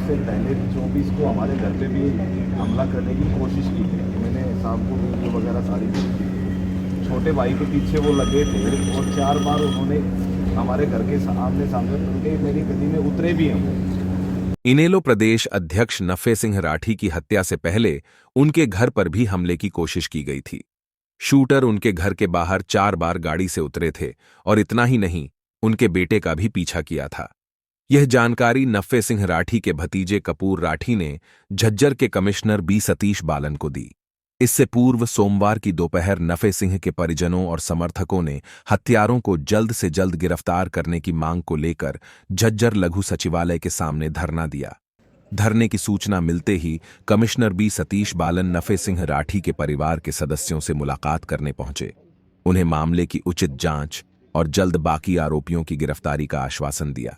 उससे पहले भी 24 को हमारे घर पे भी हमला करने की कोशिश की थी। मैंने शाम को वीडियो वगैरह सारी देखी थी। छोटे भाई के पीछे वो लगे थे और 4 बार उन्होंने हमारे घर के आमने सामने उनके मेरी गली में उतरे भी हैं वो। इनेलो प्रदेश अध्यक्ष नफे सिंह राठी की हत्या से पहले उनके घर पर भी हमले की कोशिश की गई थी। शूटर उनके घर के बाहर 4 बार गाड़ी से उतरे थे और इतना ही नहीं, उनके बेटे का भी पीछा किया था। यह जानकारी नफे सिंह राठी के भतीजे कपूर राठी ने झज्जर के कमिश्नर बी सतीश बालन को दी। इससे पूर्व सोमवार की दोपहर नफे सिंह के परिजनों और समर्थकों ने हत्यारों को जल्द से जल्द गिरफ्तार करने की मांग को लेकर झज्जर लघु सचिवालय के सामने धरना दिया। धरने की सूचना मिलते ही कमिश्नर बी सतीश बालन नफे सिंह राठी के परिवार के सदस्यों से मुलाकात करने पहुंचे। उन्हें मामले की उचित जांच और जल्द बाकी आरोपियों की गिरफ्तारी का आश्वासन दिया।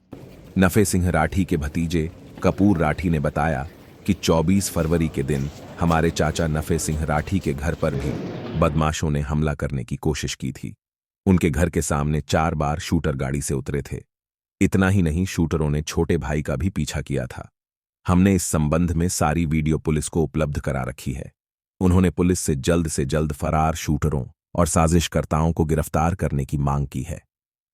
नफे सिंह राठी के भतीजे कपूर राठी ने बताया कि 24 फरवरी के दिन हमारे चाचा नफे सिंह राठी के घर पर भी बदमाशों ने हमला करने की कोशिश की थी। उनके घर के सामने 4 बार शूटर गाड़ी से उतरे थे। इतना ही नहीं, शूटरों ने छोटे भाई का भी पीछा किया था। हमने इस संबंध में सारी वीडियो पुलिस को उपलब्ध करा रखी है। उन्होंने पुलिस से जल्द फरार शूटरों और साजिशकर्ताओं को गिरफ्तार करने की मांग की है।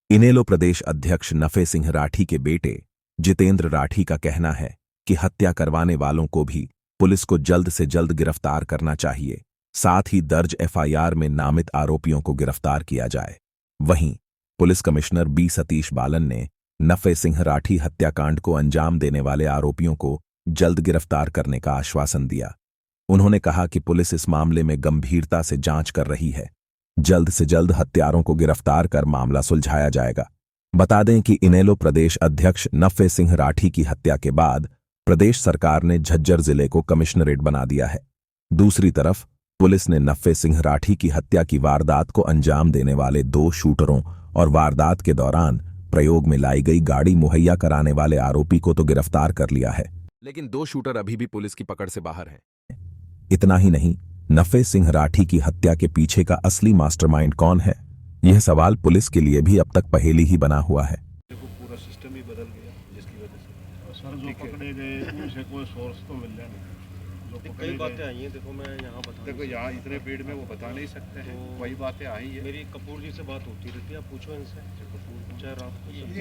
इनेलो प्रदेश अध्यक्ष नफे सिंह राठी के बेटे जितेंद्र राठी का कहना है कि हत्या करवाने वालों को भी पुलिस को जल्द से जल्द गिरफ्तार करना चाहिए, साथ ही दर्ज एफआईआर में नामित आरोपियों को गिरफ्तार किया जाए। वहीं पुलिस कमिश्नर बी सतीश बालन ने नफे सिंह राठी हत्याकांड को अंजाम देने वाले आरोपियों को जल्द गिरफ्तार करने का आश्वासन दिया। उन्होंने कहा कि पुलिस इस मामले में गंभीरता से जांच कर रही है। जल्द से जल्द हत्यारों को गिरफ्तार कर मामला सुलझाया जाएगा। बता दें कि इनेलो प्रदेश अध्यक्ष नफे सिंह राठी की हत्या के बाद प्रदेश सरकार ने झज्जर जिले को कमिश्नरेट बना दिया है। दूसरी तरफ पुलिस ने नफे सिंह राठी की हत्या की वारदात को अंजाम देने वाले 2 शूटरों और वारदात के दौरान प्रयोग में लाई गई गाड़ी मुहैया कराने वाले आरोपी को तो गिरफ्तार कर लिया है, लेकिन 2 शूटर अभी भी पुलिस की पकड़ से बाहर हैं। इतना ही नहीं, नफे सिंह राठी की हत्या के पीछे का असली मास्टरमाइंड कौन है, यह सवाल पुलिस के लिए भी अब तक पहेली ही बना हुआ है। पूरा सिस्टम ही बदल गया जिसकी वजह से सर जो पकड़े गए उनसे कोई सोर्स तो मिल रहा नहीं। कई बातें आई हैं, देखो मैं यहाँ बता, देखो यहाँ इतने भीड़ में वो बता नहीं सकते हैं, तो वही बातें आई है। मेरी कपूर जी से बात होती रहती है, आप पूछो इनसे। कपूर चाहे रात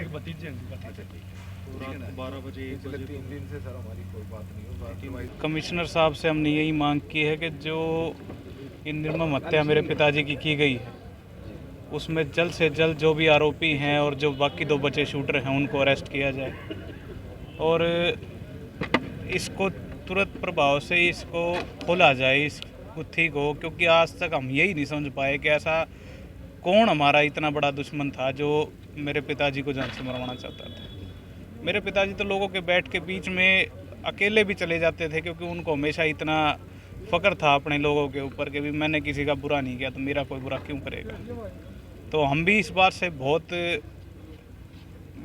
को भतीजे रात 12 बजे 1 बजे 3 दिन से सर हमारी कोई बात नहीं हो। कमिश्नर साहब से हमने यही मांग की है कि जो इन निर्मम हत्या मेरे पिताजी की गई है, उसमें जल्द से जल्द जो भी आरोपी हैं और जो बाकी 2 बचे शूटर हैं उनको अरेस्ट किया जाए और इसको तुरंत प्रभाव से इसको खोला जाए, इस गुत्थी को, क्योंकि आज तक हम यही नहीं समझ पाए कि ऐसा कौन हमारा इतना बड़ा दुश्मन था जो मेरे पिताजी को जान से मरवाना चाहता था। मेरे पिताजी तो लोगों के बैठ के बीच में अकेले भी चले जाते थे, क्योंकि उनको हमेशा इतना फ़ख्र था अपने लोगों के ऊपर कि भी मैंने किसी का बुरा नहीं किया तो मेरा कोई बुरा क्यों करेगा। तो हम भी इस बात से बहुत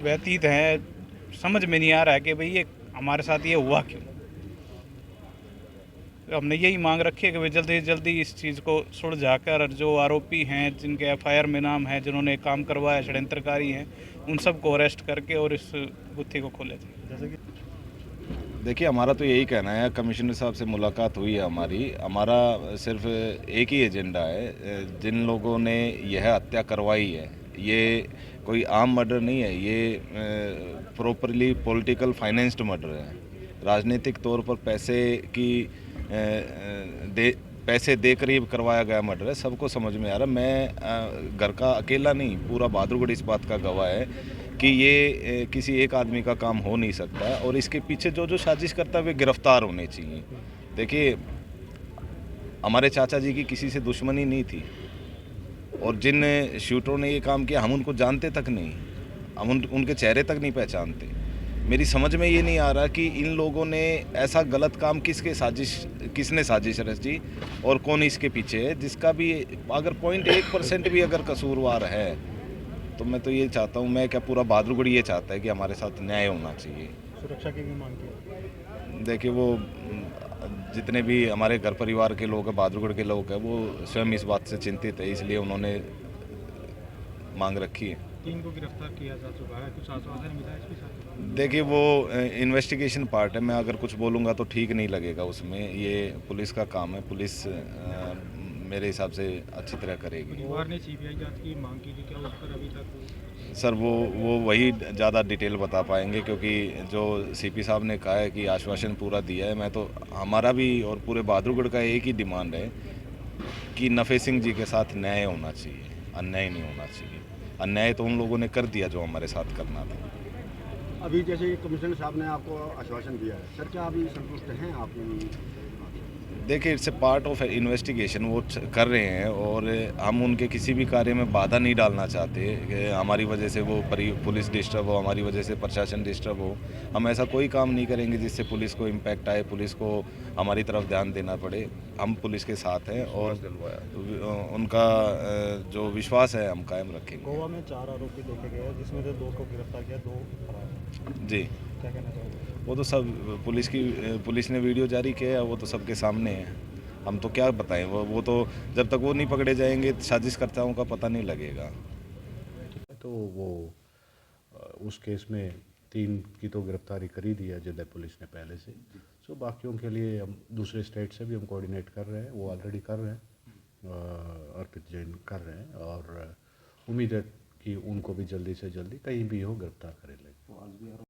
व्यतीत हैं, समझ में नहीं आ रहा है कि भाई ये हमारे साथ ये हुआ क्यों। तो हमने यही मांग रखी है कि भाई जल्दी से जल्दी इस चीज़ को सुलझाकर जो आरोपी हैं, जिनके एफआईआर में नाम है, जिन्होंने काम करवाया, षड्यंत्रकारी हैं, उन सबको अरेस्ट करके और इस गुत्थी को खोले जाए। जैसे कि देखिए, हमारा तो यही कहना है, कमिश्नर साहब से मुलाकात हुई है हमारा सिर्फ एक ही एजेंडा है। जिन लोगों ने यह हत्या करवाई है, ये कोई आम मर्डर नहीं है, ये प्रॉपरली पॉलिटिकल फाइनेंस्ड मर्डर है। राजनीतिक तौर पर पैसे दे करीब करवाया गया मर्डर है, सबको समझ में आ रहा है। मैं घर का अकेला नहीं, पूरा बहादुरगढ़ इस बात का गवाह है कि ये किसी एक आदमी का काम हो नहीं सकता और इसके पीछे जो साजिश करता है वे गिरफ्तार होने चाहिए। देखिए, हमारे चाचा जी की किसी से दुश्मनी नहीं थी और जिन शूटरों ने ये काम किया हम उनको जानते तक नहीं, हम उनके चेहरे तक नहीं पहचानते। मेरी समझ में ये नहीं आ रहा कि इन लोगों ने ऐसा गलत काम किसने साजिश रची और कौन इसके पीछे है, जिसका भी अगर 0.1% भी अगर कसूरवार है तो मैं तो ये चाहता हूँ, मैं क्या पूरा बहादुरगढ़ ये चाहता है कि हमारे साथ न्याय होना चाहिए। सुरक्षा की भी मांग की। देखिए, वो जितने भी हमारे घर परिवार के लोग हैं, बहादुरगढ़ के लोग हैं, वो स्वयं इस बात से चिंतित है, इसलिए उन्होंने मांग रखी है। 3 को गिरफ्तार किया जा चुका है, कुछ आश्वासन मिला है इसके साथ? देखिए वो इन्वेस्टिगेशन पार्ट है, मैं अगर कुछ बोलूँगा तो ठीक नहीं लगेगा उसमें। ये पुलिस का काम है, पुलिस मेरे हिसाब से अच्छी तरह करेगी। परिवार ने सीबीआई जांच की मांग की थी, क्या उस पर अभी तक? सर वो वही ज़्यादा डिटेल बता पाएंगे, क्योंकि जो सीपी साहब ने कहा है कि आश्वासन पूरा दिया है। मैं तो हमारा भी और पूरे बहादुरगढ़ का एक ही डिमांड है कि नफ़े सिंह जी के साथ न्याय होना चाहिए, अन्याय नहीं होना चाहिए। अन्याय तो उन लोगों ने कर दिया जो हमारे साथ करना था। अभी जैसे कमिश्नर साहब ने आपको आश्वासन दिया है, सर क्या अभी संतुष्ट हैं आप? देखिए it's a part of investigation, वो कर रहे हैं और हम उनके किसी भी कार्य में बाधा नहीं डालना चाहते कि हमारी वजह से वो पुलिस डिस्टर्ब हो, हमारी वजह से प्रशासन डिस्टर्ब हो। हम ऐसा कोई काम नहीं करेंगे जिससे पुलिस को इम्पैक्ट आए, पुलिस को हमारी तरफ ध्यान देना पड़े। हम पुलिस के साथ हैं और उनका जो विश्वास है हम कायम रखेंगे। गोवा में 4 आरोपी देखे गए हैं, जिसमें से 2 को गिरफ्तार किया, 2 फरार हैं। जी, क्या कहना चाहोगे? वो तो सब पुलिस ने वीडियो जारी किया है, वो तो सबके सामने है। हम तो क्या बताएं, वो तो जब तक वो नहीं पकड़े जाएंगे साजिशकर्ताओं का पता नहीं लगेगा। तो वो उस केस में 3 की तो गिरफ्तारी कर ही दी है जिले पुलिस ने पहले से। सो बाकियों के लिए हम दूसरे स्टेट से भी हम कोऑर्डिनेट कर रहे हैं, वो ऑलरेडी कर रहे हैं, अर्पित जैन कर रहे हैं और उम्मीद है कि उनको भी जल्दी से जल्दी कहीं भी हो गिरफ्तार करें लेंगे।